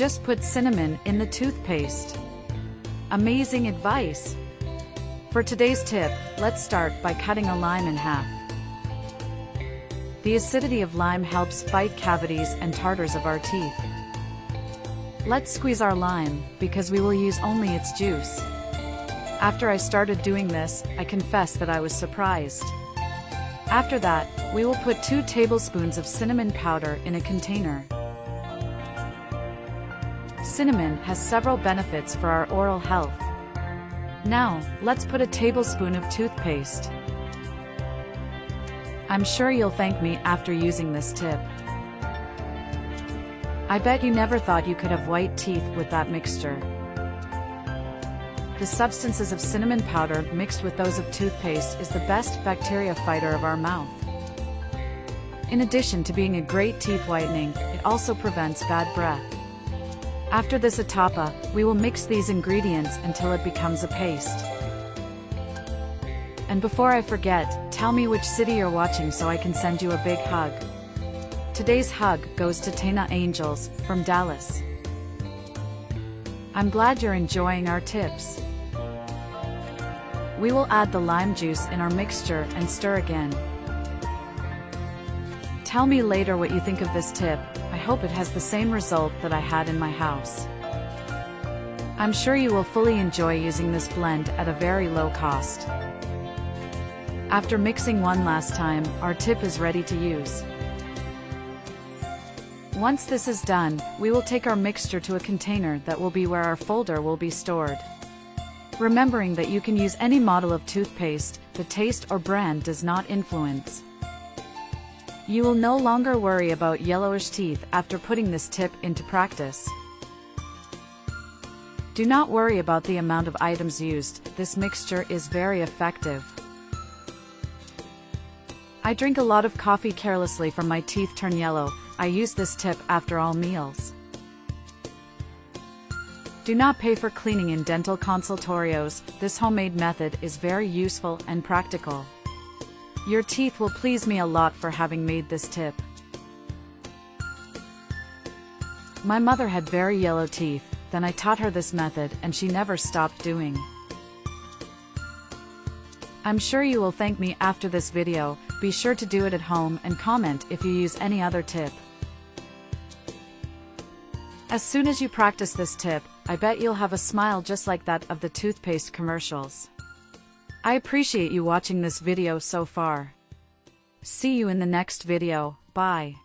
just put cinnamon in the toothpaste. Amazing advice! For today's tip, let's start by cutting a lime in half. The acidity of lime helps fight cavities and tartars of our teeth. Let's squeeze our lime, because we will use only its juice. After I started doing this, I confess that I was surprised. After that, we will put 2 tablespoons of cinnamon powder in a container. Cinnamon has several benefits for our oral health. Now, let's put a tablespoon of toothpaste. I'm sure you'll thank me after using this tip. I bet you never thought you could have white teeth with that mixture. The substances of cinnamon powder mixed with those of toothpaste is the best bacteria fighter of our mouth. In addition to being a great teeth whitening, it also prevents bad breath. After this etapa, we will mix these ingredients until it becomes a paste. And before I forget, tell me which city you're watching so I can send you a big hug. Today's hug goes to Tana Angels, from Dallas. I'm glad you're enjoying our tips. We will add the lime juice in our mixture and stir again. Tell me later what you think of this tip. I hope it has the same result that I had in my house. I'm sure you will fully enjoy using this blend at a very low cost. After mixing one last time, our tip is ready to use. Once this is done, we will take our mixture to a container that will be where our folder will be stored. Remembering that you can use any model of toothpaste, the taste or brand does not influence. You will no longer worry about yellowish teeth after putting this tip into practice. Do not worry about the amount of items used, this mixture is very effective. I drink a lot of coffee carelessly from my teeth turn yellow. I use this tip after all meals. Do not pay for cleaning in dental consultorios. This homemade method is very useful and practical. Your teeth will please me a lot for having made this tip. My mother had very yellow teeth, then I taught her this method and she never stopped doing. I'm sure you will thank me after this video. Be sure to do it at home and comment if you use any other tip. As soon as you practice this tip, I bet you'll have a smile just like that of the toothpaste commercials. I appreciate you watching this video so far. See you in the next video. Bye.